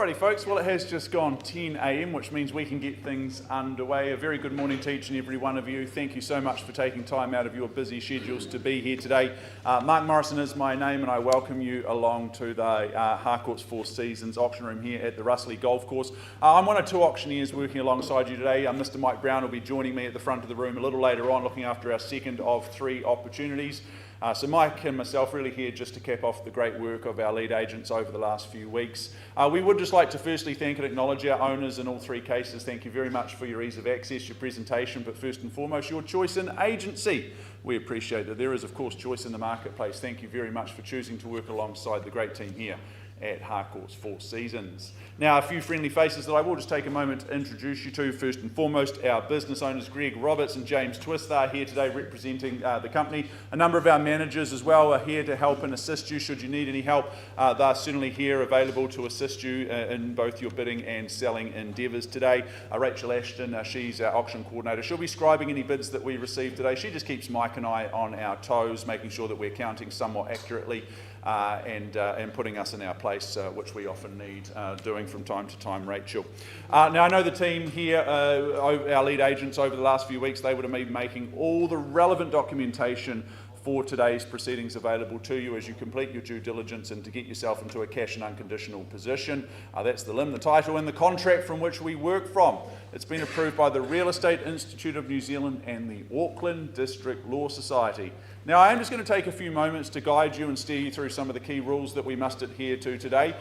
Alrighty folks, well it has just gone 10 a.m, which means we can get things underway. A very good morning to each and every one of you. Thank you so much for taking time out of your busy schedules to be here today. Mark Morrison is my name and I welcome you along to the Harcourts Four Seasons auction room here at the Russley Golf Course. I'm one of two auctioneers working alongside you today. Mr. Mike Brown will be joining me at the front of the room a little later on, looking after our second of three opportunities. So Mike and myself really here just to cap off the great work of our lead agents over the last few weeks. We would just like to firstly thank and acknowledge our owners in all three cases. Thank you very much for your ease of access, your presentation, but first and foremost your choice in agency. We appreciate that there is of course choice in the marketplace. Thank you very much for choosing to work alongside the great team here at Harcourts Four Seasons. Now a few friendly faces that I will just take a moment to introduce you to. First and foremost, our business owners Greg Roberts and James Twist are here today representing the company. A number of our managers as well are here to help and assist you should you need any help. They're certainly here available to assist you in both your bidding and selling endeavours today. Rachel Ashton, she's our auction coordinator. She'll be scribing any bids that we receive today. She just keeps Mike and I on our toes, making sure that we're counting somewhat accurately and putting us in our place, which we often need doing from time to time, Rachel. Now I know the team here, our lead agents over the last few weeks, they would have been making all the relevant documentation for today's proceedings available to you as you complete your due diligence and to get yourself into a cash and unconditional position. That's the LIM, the title and the contract from which we work from. It's been approved by the Real Estate Institute of New Zealand and the Auckland District Law Society. Now I am just going to take a few moments to guide you and steer you through some of the key rules that we must adhere to today.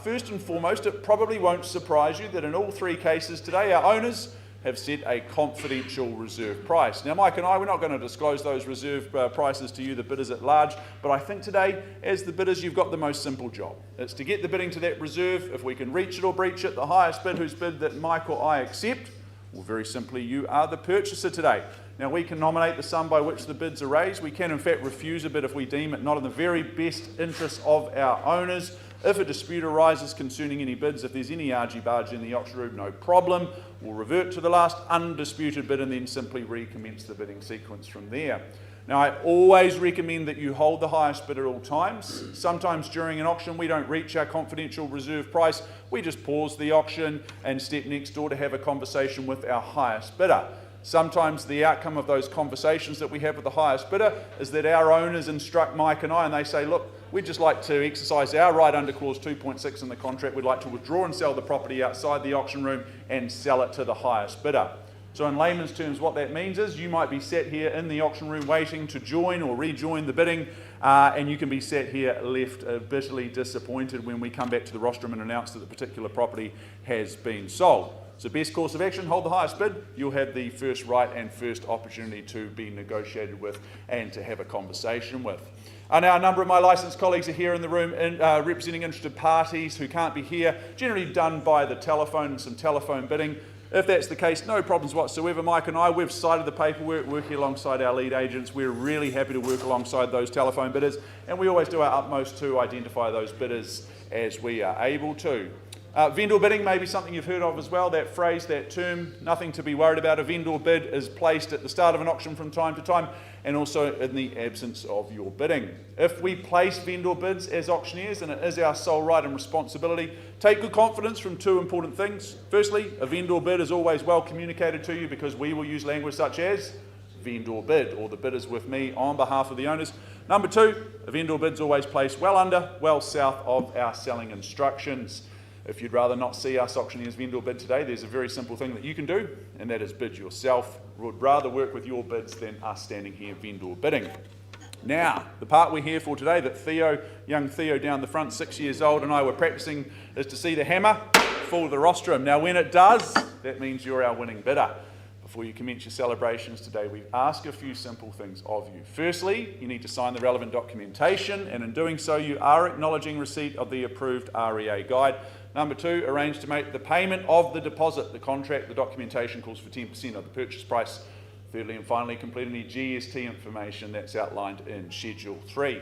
First and foremost, it probably won't surprise you that in all three cases today our owners have set a confidential reserve price. Now Mike and I, we're not going to disclose those reserve prices to you, the bidders at large, but I think today, as the bidders, you've got the most simple job. It's to get the bidding to that reserve. If we can reach it or breach it, the highest bid whose bid that Mike or I accept, well very simply you are the purchaser today. Now we can nominate the sum by which the bids are raised. We can in fact refuse a bid if we deem it not in the very best interest of our owners. If a dispute arises concerning any bids, if there's any argy-bargy in the auction room, no problem. We'll revert to the last undisputed bid and then simply recommence the bidding sequence from there. Now I always recommend that you hold the highest bid at all times. Sometimes during an auction we don't reach our confidential reserve price. We just pause the auction and step next door to have a conversation with our highest bidder. Sometimes the outcome of those conversations that we have with the highest bidder is that our owners instruct Mike and I and they say, look, we'd just like to exercise our right under clause 2.6 in the contract. We'd like to withdraw and sell the property outside the auction room and sell it to the highest bidder. So in layman's terms, what that means is you might be sat here in the auction room waiting to join or rejoin the bidding, and you can be sat here left bitterly disappointed when we come back to the rostrum and announce that the particular property has been sold. So best course of action, hold the highest bid. You'll have the first right and first opportunity to be negotiated with and to have a conversation with. Now a number of my licensed colleagues are here in the room representing interested parties who can't be here, generally done by the telephone and some telephone bidding. If that's the case, no problems whatsoever. Mike and I, we've cited the paperwork, working alongside our lead agents. We're really happy to work alongside those telephone bidders, and we always do our utmost to identify those bidders as we are able to. Vendor bidding may be something you've heard of as well, that phrase, that term, nothing to be worried about. A vendor bid is placed at the start of an auction from time to time and also in the absence of your bidding. If we place vendor bids as auctioneers, and it is our sole right and responsibility, take good confidence from two important things. Firstly, a vendor bid is always well communicated to you because we will use language such as vendor bid, or the bid is with me on behalf of the owners. Number two, a vendor bid is always placed well under, well south of our selling instructions. If you'd rather not see us auctioneers vendor bid today, there's a very simple thing that you can do, and that is bid yourself. We would rather work with your bids than us standing here vendor bidding. Now, the part we're here for today that Theo, young Theo down the front, 6 years old, and I were practicing is to see the hammer fall to the rostrum. Now when it does, that means you're our winning bidder. Before you commence your celebrations today, we ask a few simple things of you. Firstly, you need to sign the relevant documentation, and in doing so, you are acknowledging receipt of the approved REA guide. Number two, arrange to make the payment of the deposit. The contract, the documentation calls for 10% of the purchase price. Thirdly and finally, complete any GST information that's outlined in Schedule 3.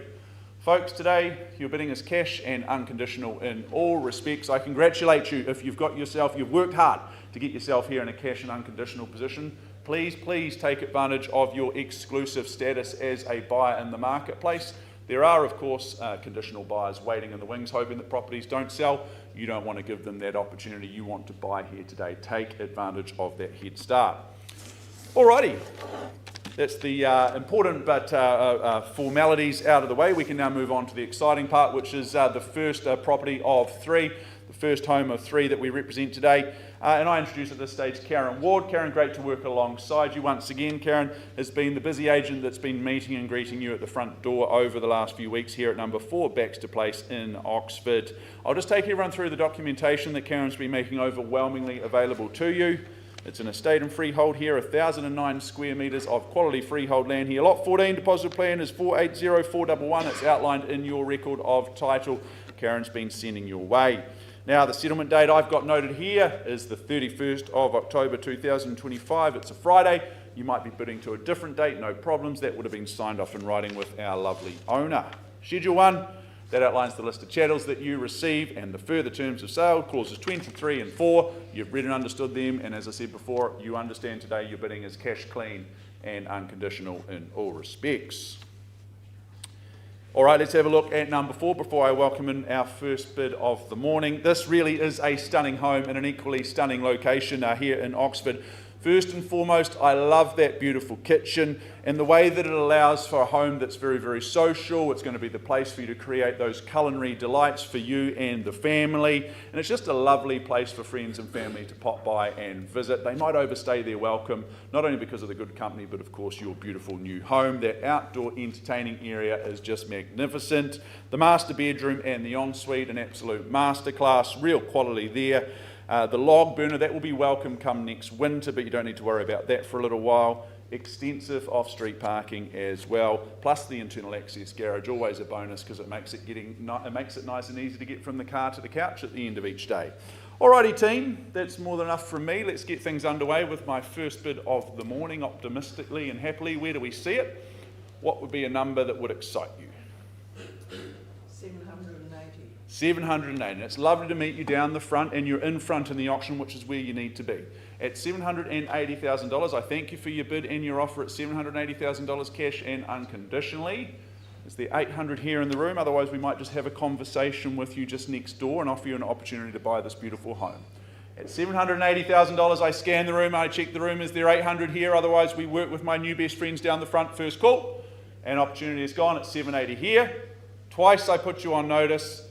Folks, today your bidding is cash and unconditional in all respects. I congratulate you if you've worked hard to get yourself here in a cash and unconditional position. Please take advantage of your exclusive status as a buyer in the marketplace. There are, of course, conditional buyers waiting in the wings, hoping that properties don't sell. You don't want to give them that opportunity. You want to buy here today. Take advantage of that head start. Alrighty, that's the important but formalities out of the way. We can now move on to the exciting part, which is the first property of three, the first home of three that we represent today. And I introduce at this stage Karen Ward. Karen, great to work alongside you once again. Karen has been the busy agent that's been meeting and greeting you at the front door over the last few weeks here at number 4 Baxter Place in Oxford. I'll just take everyone through the documentation that Karen's been making overwhelmingly available to you. It's an estate and freehold here, 1,009 square metres of quality freehold land here. Lot 14, deposit plan is 480411. It's outlined in your record of title Karen's been sending your way. Now, the settlement date I've got noted here is the 31st of October 2025. It's a Friday. You might be bidding to a different date, no problems. That would have been signed off in writing with our lovely owner. Schedule 1, that outlines the list of chattels that you receive and the further terms of sale, clauses 23 and 4. You've read and understood them, and as I said before, you understand today your bidding is cash clean and unconditional in all respects. All right, let's have a look at number 4 before I welcome in our first bid of the morning. This really is a stunning home in an equally stunning location here in Oxford. First and foremost, I love that beautiful kitchen and the way that it allows for a home that's very, very social. It's going to be the place for you to create those culinary delights for you and the family. And it's just a lovely place for friends and family to pop by and visit. They might overstay their welcome, not only because of the good company, but of course your beautiful new home. That outdoor entertaining area is just magnificent. The master bedroom and the ensuite, an absolute masterclass, real quality there. The log burner, that will be welcome come next winter, but you don't need to worry about that for a little while. Extensive off-street parking as well, plus the internal access garage, always a bonus because it makes it nice and easy to get from the car to the couch at the end of each day. Alrighty team, that's more than enough from me. Let's get things underway with my first bid of the morning, optimistically and happily. Where do we see it? What would be a number that would excite you? 780. It's lovely to meet you down the front, and you're in front in the auction, which is where you need to be. At $780,000, I thank you for your bid and your offer at $780,000 cash and unconditionally. There's the 800 here in the room, otherwise we might just have a conversation with you just next door and offer you an opportunity to buy this beautiful home. At $780,000, I scan the room, I check the room, is there 800 here? Otherwise we work with my new best friends down the front, first call, and opportunity is gone at 780 here. Twice I put you on notice.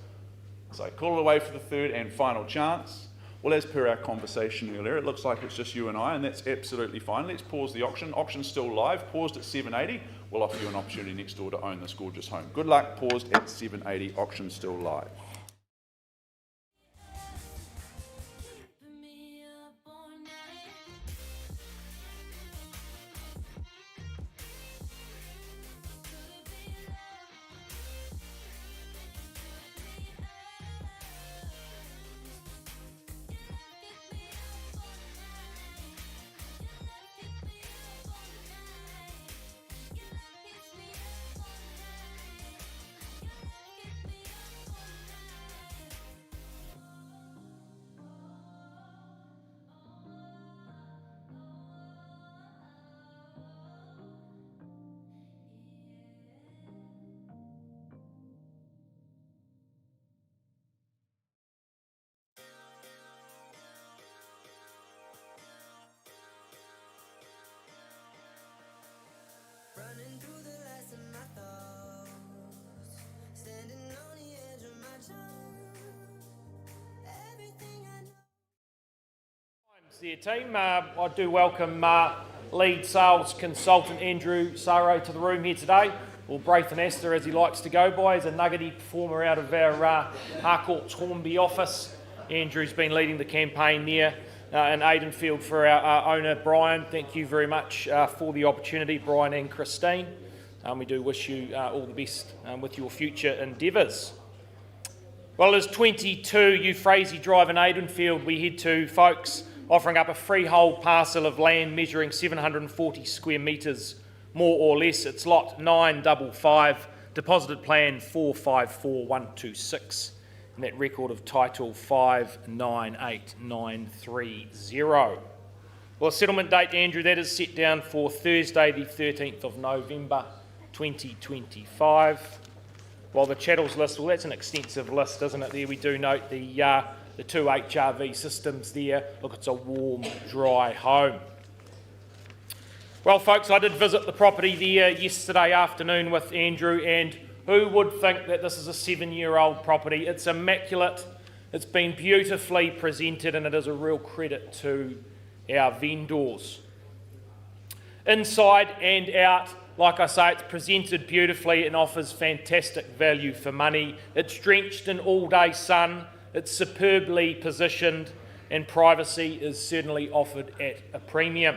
So I call it away for the third and final chance. Well, as per our conversation earlier, it looks like it's just you and I, and that's absolutely fine. Let's pause the auction. Auction's still live, paused at 780. We'll offer you an opportunity next door to own this gorgeous home. Good luck, paused at 780. Auction's still live. Running through the lights of my thoughts, standing on the edge of my tongue. Everything I know. There, team. I do welcome lead sales consultant Andrew Saro to the room here today, or Braithen Astor as he likes to go by. He's a nuggety performer out of our Harcourts Hornby office. Andrew's been leading the campaign there in Aidenfield for our owner Brian. Thank you very much for the opportunity, Brian and Christine. We do wish you all the best with your future endeavours. Well, it is 22 Euphrasia Drive in Aidenfield we head to, folks, offering up a freehold parcel of land measuring 740 square metres, more or less. It's lot 955, deposited plan 454126. And that record of title 598930. Well, settlement date, Andrew, that is set down for Thursday the 13th of November 2025. Well, the chattels list, well, that's an extensive list, isn't it? There we do note the 2 HRV systems there. Look, it's a warm, dry home. Well, folks, I did visit the property there yesterday afternoon with Andrew, and who would think that this is a 7-year-old property? It's immaculate. It's been beautifully presented, and it is a real credit to our vendors. Inside and out, like I say, it's presented beautifully and offers fantastic value for money. It's drenched in all-day sun. It's superbly positioned, and privacy is certainly offered at a premium.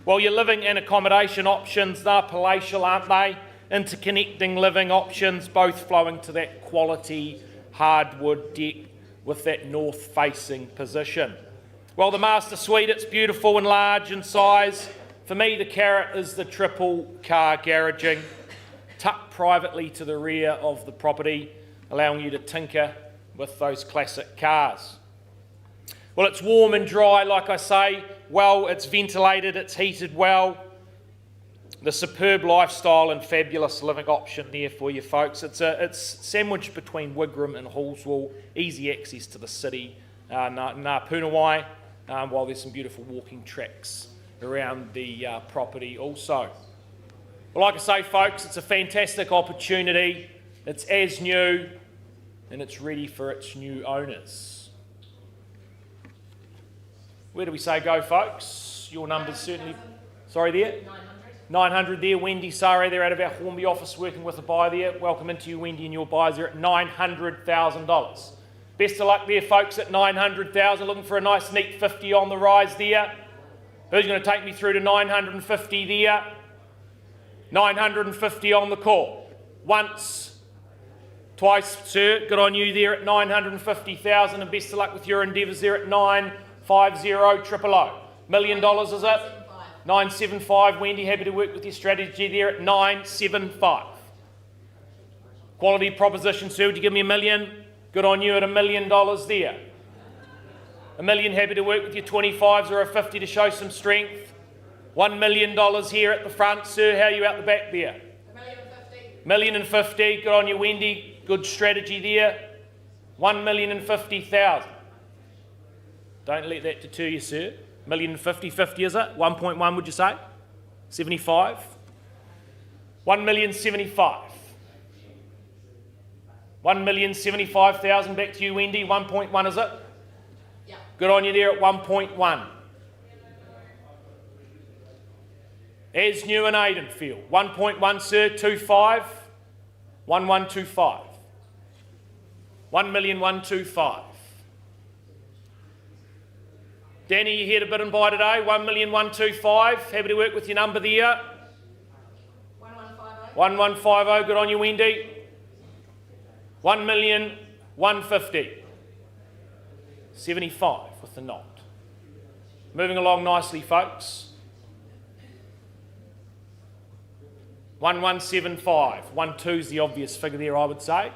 Well, your living and accommodation options, they're palatial, aren't they? Interconnecting living options, both flowing to that quality hardwood deck with that north-facing position. Well, the master suite, it's beautiful and large in size. For me, the carrot is the triple car garaging, tucked privately to the rear of the property, allowing you to tinker with those classic cars. Well, it's warm and dry, like I say. Well, it's ventilated, it's heated well. The superb lifestyle and fabulous living option there for you folks. It's sandwiched between Wigram and Hallswell, easy access to the city, Ngā while there's some beautiful walking tracks around the property also. Well, like I say, folks, it's a fantastic opportunity. It's as new, and it's ready for its new owners. Where do we say go, folks? Your numbers certainly... Sorry there? 900 there. Wendy Sare, they're out of our Hornby office working with a buyer there. Welcome into you, Wendy, and your buyers are at $900,000. Best of luck there, folks, at $900,000. Looking for a nice, neat 50 on the rise there. Who's going to take me through to 950 there? 950 on the call. Once, twice, sir. Good on you there at 950,000, and best of luck with your endeavours there at 950 000. $1 million, is it? 975. Wendy, happy to work with your strategy there at 975. Quality proposition, sir. Would you give me $1 million? Good on you at $1 million there. $1 million, happy to work with your 25s or a 50 to show some strength. $1 million here at the front, sir. How are you out the back there? $1,050,000. Good on you, Wendy. Good strategy there. $1,050,000. Don't let that deter you, sir. $1,050,000, 50 is it? 1.1 would you say? 75? $1,075,000. $1,075,000 back to you, Wendy. 1.1 is it? Yeah. Good on you there at 1.1. As new in Aidenfield. 1.1, sir. 25. 1125. 1,125,000. Danny, you here to bid and buy today? 1,125,000. Happy to work with your number there. 1150. 1150. Good on you, Wendy. 1,150,000. 75 with the nod. Moving along nicely, folks. 1175. 12 is the obvious figure there, I would say.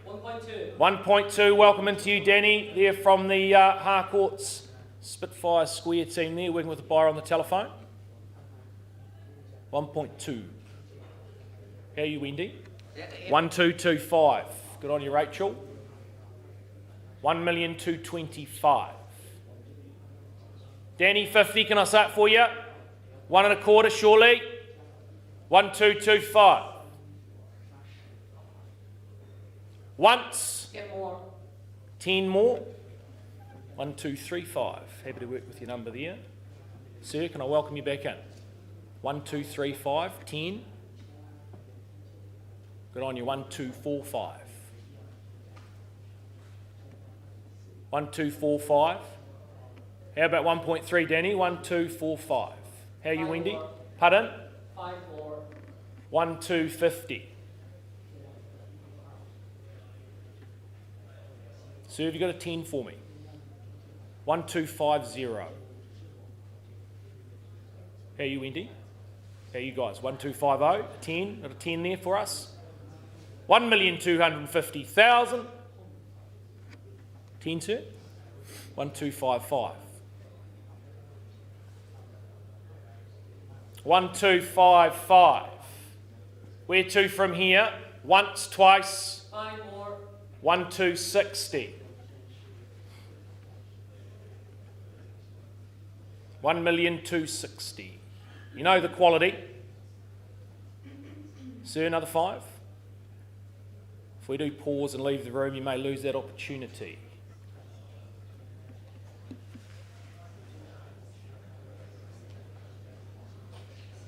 1.2, welcome into you, Danny. They're from the Harcourts Spitfire Square team there, working with a buyer on the telephone. 1.2. How are you, Wendy? 1225. Good on you, Rachel. 1,225,000. Danny, 50, can I say it for you? 1.25, surely. 1225. Once. Get more. 10 more. 1235. Happy to work with your number there. Sir, can I welcome you back in? 1235. 10. Good on you. 1245. 1245. How about 1.3, Danny? 1245. How are you, Wendy? More. Pardon? 5 more. 1250. Sir, have you got a 10 for me? 1250. How are you, Wendy? How are you guys? 1250, a 10. Got a 10 there for us? 1,250,000. 10, sir? 1255. 1255. Where to from here? Once, twice. 5 more. 1260. 1,260,000. You know the quality. Sir, another 5. If we do pause and leave the room, you may lose that opportunity.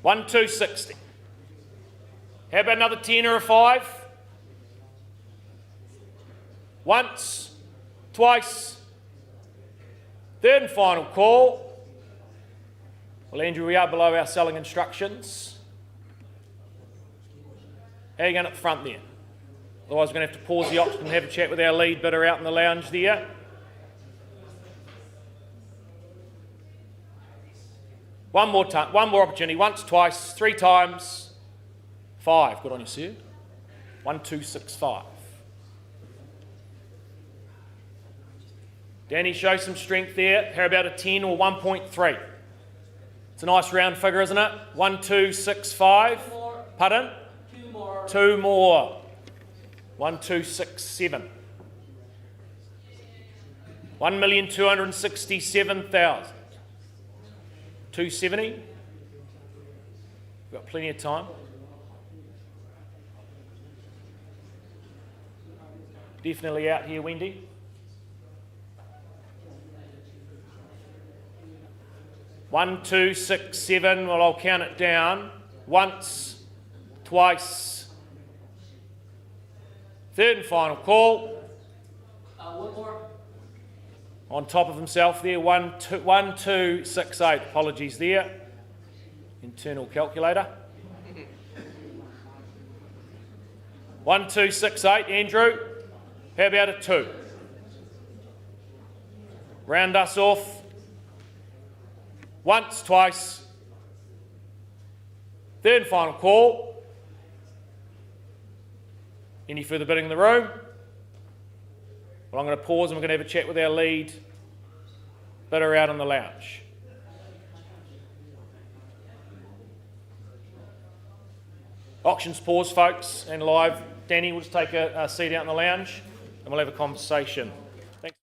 $1,260. How about another 10 or a 5? Once, twice. Third and final call. Well, Andrew, we are below our selling instructions. How are you going at the front there? Otherwise, we're going to have to pause the auction and have a chat with our lead bidder out in the lounge there. One more opportunity. Once, twice, 3 times. 5. Good on you, sir. 1265. Danny, show some strength there. How about a 10 or 1.3? It's a nice round figure, isn't it? 1265. 2 more. Pardon? 2 more. 2 more. 1267. 1,267,000. 270. We've got plenty of time. Definitely out here, Wendy. One, 2, 6, 7. Well, I'll count it down. Once, twice. Third and final call. 1 more. On top of himself there. 1, 2, 6, 8. Apologies there. Internal calculator. 1, 2, 6, 8. Andrew, how about a 2? Round us off. Once, twice. Third and final call. Any further bidding in the room? Well, I'm going to pause and we're going to have a chat with our lead bidder out in the lounge. Auctions pause, folks, and live. Danny, we'll just take a seat out in the lounge and we'll have a conversation. Thanks.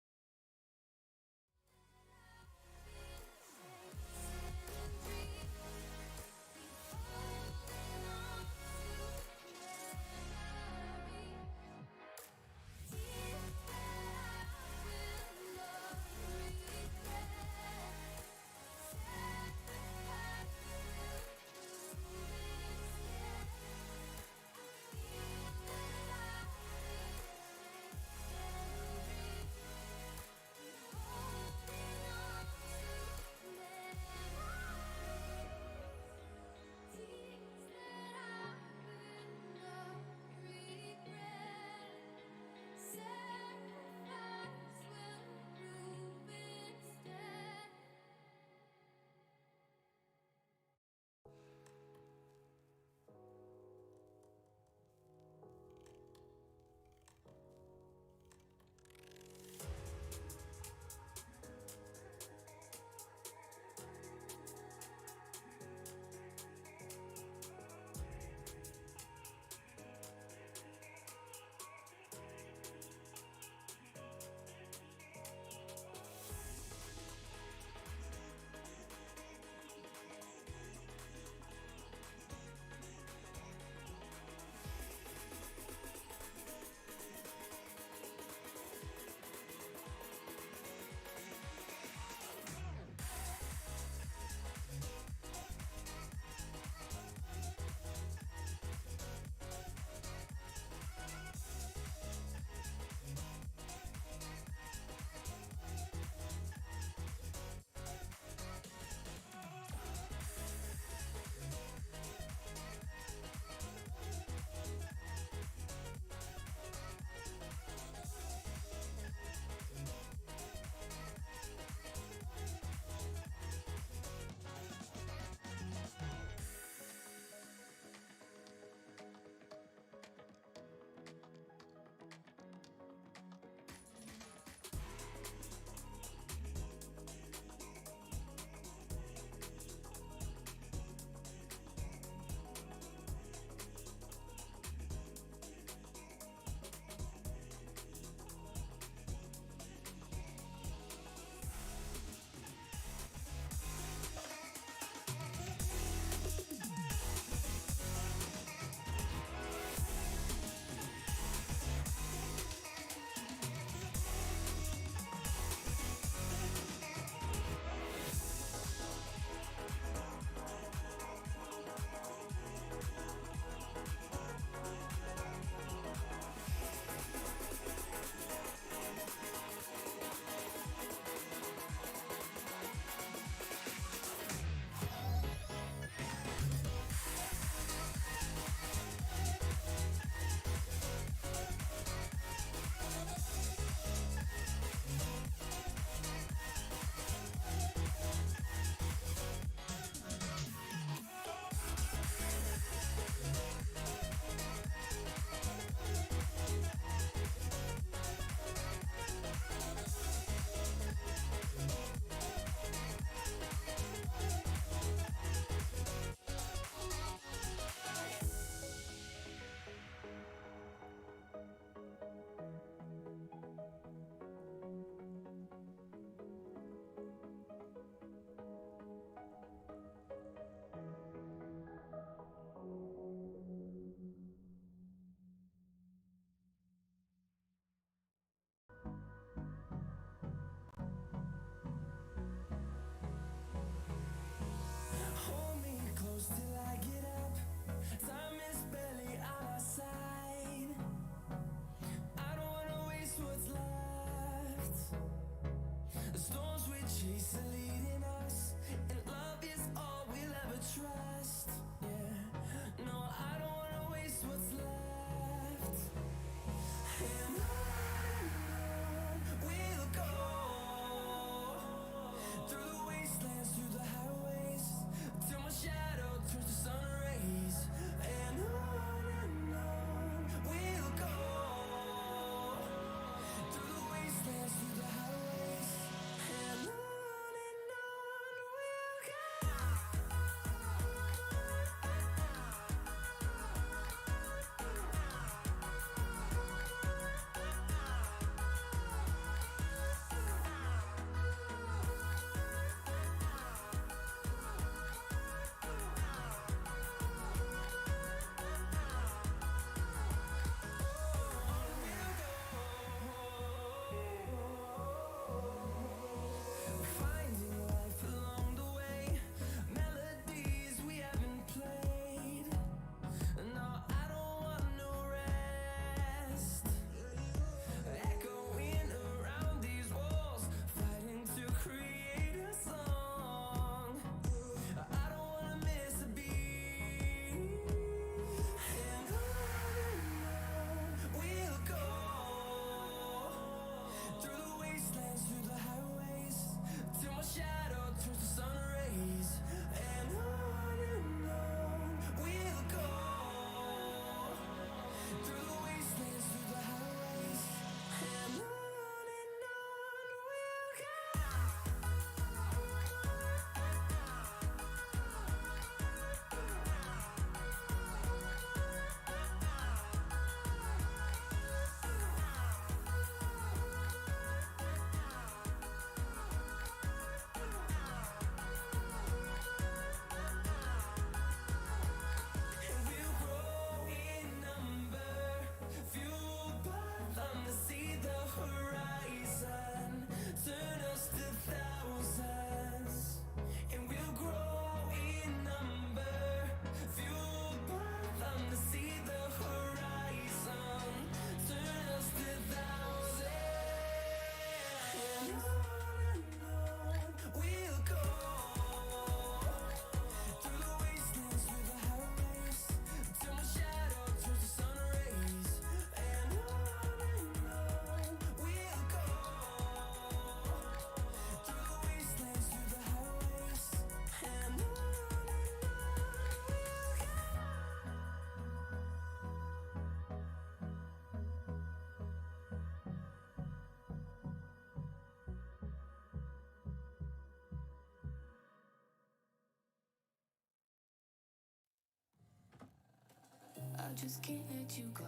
I just can't let you go.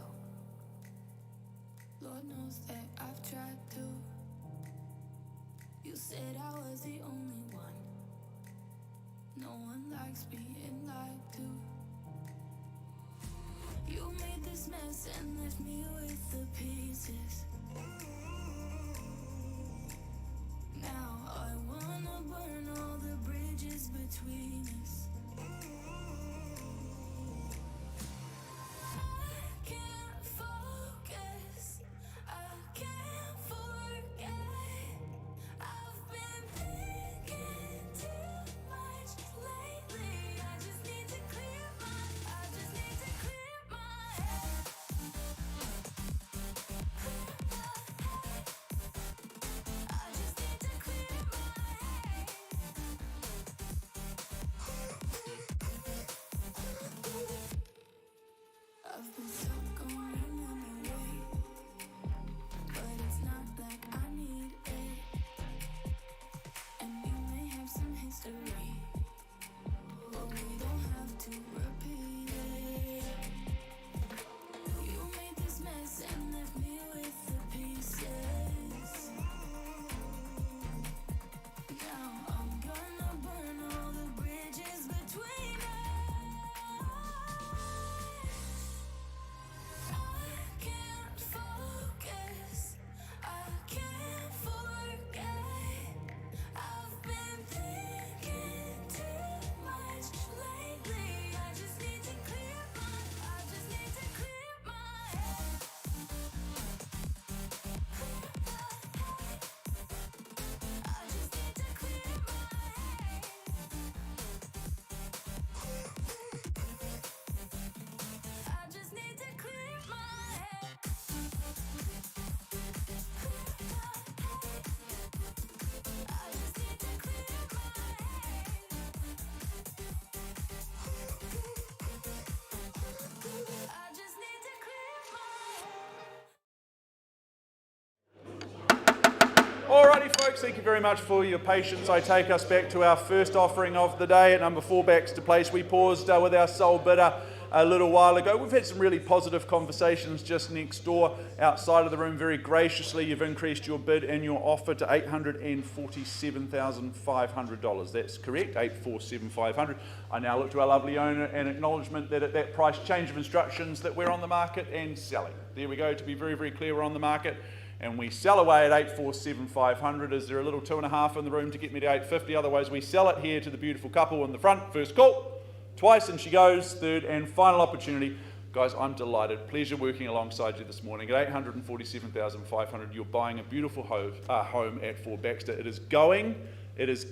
Lord knows that I've tried to. You said I was the only one. No one likes being lied to. You made this mess and left me with the pieces. Now I wanna burn all the bridges between us. I can't focus, I can't forget. I've been thinking too much lately. I just need to clear my head. I just need to clear my head. I've been stuck on another way, but it's not like I need it. And you may have some history, but we don't have to repeat it. You made this mess and left me with the pieces. Now I'm gonna burn all the bridges between us. I can't focus, I can't forget. I've been thinking too much lately. I just need to clear my head. I just need to clear my head. I just need to clear my head. I just need to clear my head. I just need to clear my head. Alrighty folks, thank you very much for your patience. I take us back to our first offering of the day at number 4, Baxter Place. We paused with our sole bidder a little while ago. We've had some really positive conversations just next door outside of the room. Very graciously, you've increased your bid and your offer to $847,500. That's correct, $847,500. I now look to our lovely owner and acknowledgement that at that price change of instructions that we're on the market and selling. There we go, to be very, very clear, we're on the market. And we sell away at $847,500. Is there a little 2.5 in the room to get me to $850? Otherwise, we sell it here to the beautiful couple in the front. First call, twice and she goes. Third and final opportunity. Guys, I'm delighted. Pleasure working alongside you this morning. At $847,500, you're buying a beautiful home at 4 Baxter. It is going, and it is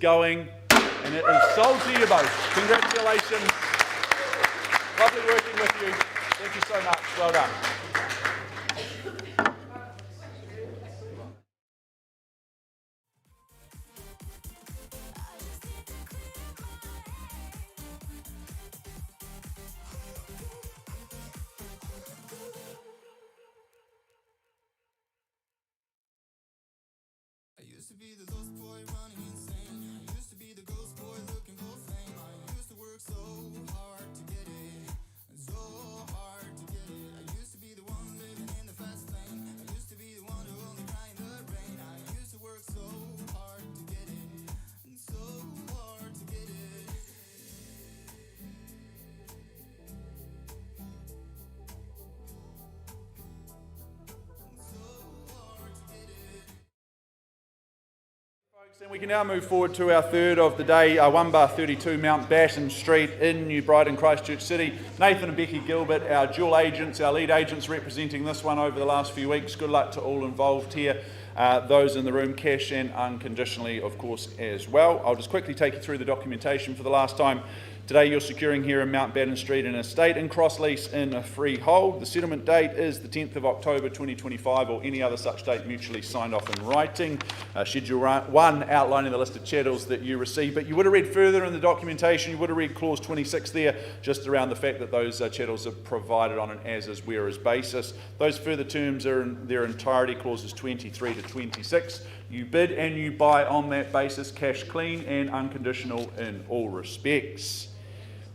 sold to you both. Congratulations. Lovely working with you. Thank you so much. Well done. I used to be the lost boy running insane. I used to be the ghost boy looking for fame. I used to work so hard to get it, so hard to get it. I used to be the one living in the fast lane. I used to be the one who only cried in the rain. I used to work so hard to get it, so hard to get it. And we can now move forward to our third of the day, 1 bar 32 Mount Batten Street in New Brighton, Christchurch City. Nathan and Becky Gilbert, our dual agents, our lead agents representing this one over the last few weeks. Good luck to all involved here. Those in the room, cash and unconditionally, of course, as well. I'll just quickly take you through the documentation for the last time. Today you're securing here in Mount Batten Street an estate in cross lease in a freehold. The settlement date is the 10th of October 2025 or any other such date mutually signed off in writing. Schedule 1 outlining the list of chattels that you receive, but you would have read further in the documentation, you would have read clause 26 there, just around the fact that those chattels are provided on an as-is, whereas basis. Those further terms are in their entirety, clauses 23 to 26. You bid and you buy on that basis, cash clean and unconditional in all respects.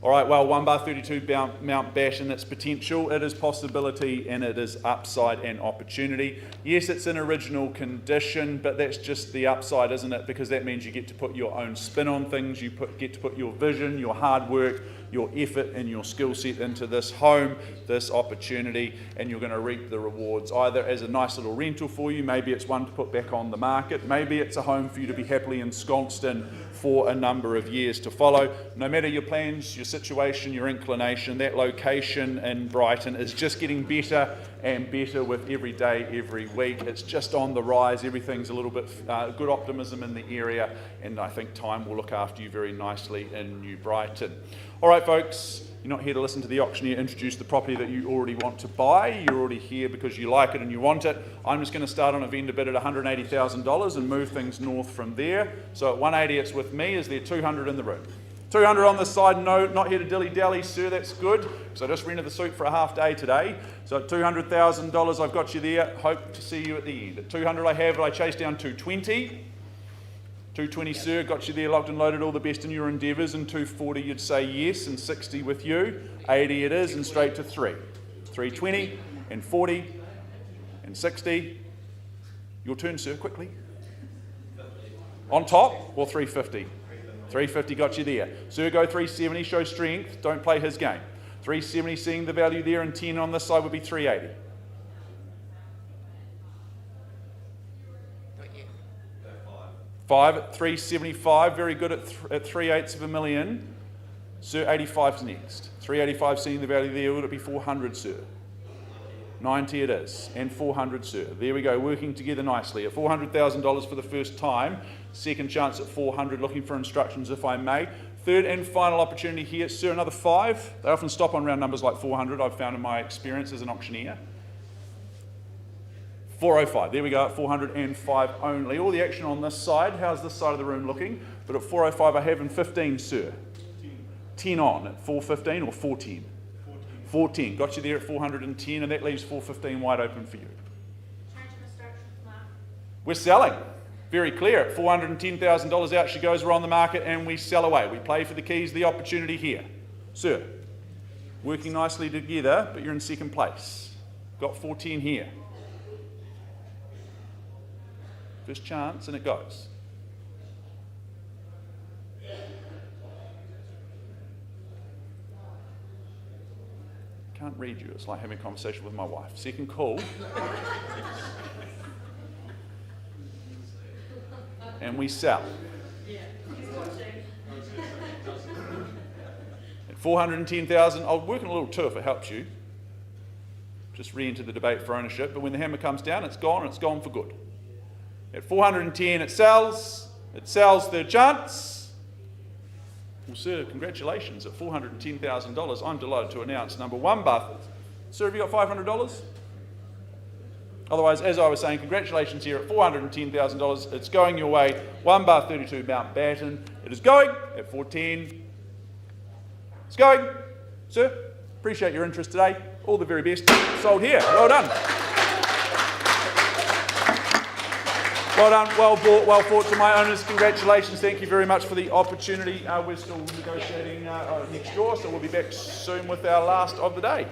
All right, well, 1 bar 32 Mountbatten, its potential, it is possibility, and it is upside and opportunity. Yes, it's in original condition, but that's just the upside, isn't it? Because that means you get to put your own spin on things, you get to put your vision, your hard work, your effort and your skill set into this home, this opportunity, and you're going to reap the rewards either as a nice little rental for you, maybe it's one to put back on the market, maybe it's a home for you to be happily ensconced in for a number of years to follow. No matter your plans, your situation, your inclination, that location in Brighton is just getting better and better with every day, every week. It's just on the rise. Everything's a little bit good optimism in the area, and I think time will look after you very nicely in New Brighton. All right, folks, you're not here to listen to the auctioneer introduce the property that you already want to buy. You're already here because you like it and you want it. I'm just going to start on a vendor bid at $180,000 and move things north from there. So at 180, it's with me. Is there 200 in the room? 200 on this side, no, not here to dilly-dally, sir, that's good. So I just rented the suite for a half day today. So at $200,000, I've got you there. Hope to see you at the end. At 200 I have, but I chased down 220. 220, sir, got you there, locked and loaded, all the best in your endeavours. And 240, you'd say yes, and 60 with you. 80 it is, and straight to 3. 320, and 40, and 60. Your turn, sir, quickly. On top, or 350? 350 got you there. Sir, go 370, show strength, don't play his game. 370, seeing the value there, and 10 on this side would be 380. Five at 375, very good at 3/8 of a million. Sir, 85's next. 385, seeing the value there, would it be 400, sir? 90 it is, and 400, sir. There we go, working together nicely. At $400,000 for the first time. Second chance at 400, looking for instructions if I may. Third and final opportunity here, sir, another 5. They often stop on round numbers like 400, I've found in my experience as an auctioneer. 405, there we go, at 405 only. All the action on this side. How's this side of the room looking? But at 405 I have in 15, sir. 10 on at 415 or 410? 410, got you there at 410, and that leaves 415 wide open for you. We're selling. Very clear. At $410,000 out she goes, we're on the market, and we sell away. We play for the keys, the opportunity here. Sir, working nicely together, but you're in second place. Got 410 here. First chance, and it goes. Can't read you. It's like having a conversation with my wife. Second call. And we sell. At 410,000, I'll work on a little too if it helps you. Just re-enter the debate for ownership, but when the hammer comes down, it's gone, and it's gone for good. At 410, it sells. It sells, third chance. Well, sir, congratulations. At $410,000, I'm delighted to announce number 1 bar. Sir, have you got $500? Otherwise, as I was saying, congratulations here at $410,000. It's going your way. 1 bar 32 Mountbatten. It is going at 410. It's going. Sir, appreciate your interest today. All the very best. Sold here. Well done. Well done, well bought, well fought to my owners. Congratulations, thank you very much for the opportunity. We're still negotiating next door, so we'll be back soon with our last of the day.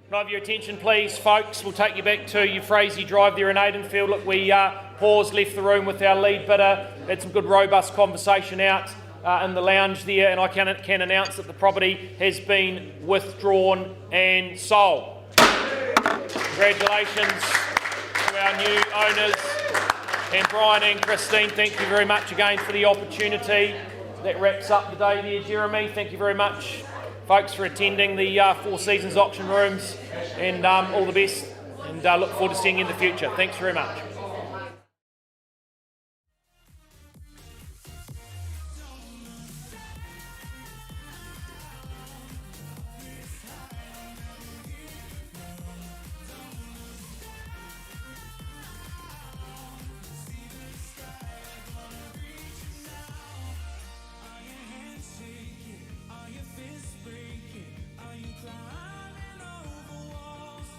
Can I have your attention, please, folks? We'll take you back to your Frazee Drive there in Aidenfield. Look, we paused, left the room with our lead bidder, had some good, robust conversation out in the lounge there, and I can announce that the property has been withdrawn and sold. Congratulations to our new owners. And Brian and Christine, thank you very much again for the opportunity. That wraps up the day there, Jeremy. Thank you very much, folks, for attending the Four Seasons auction rooms, and all the best, and look forward to seeing you in the future. Thanks very much.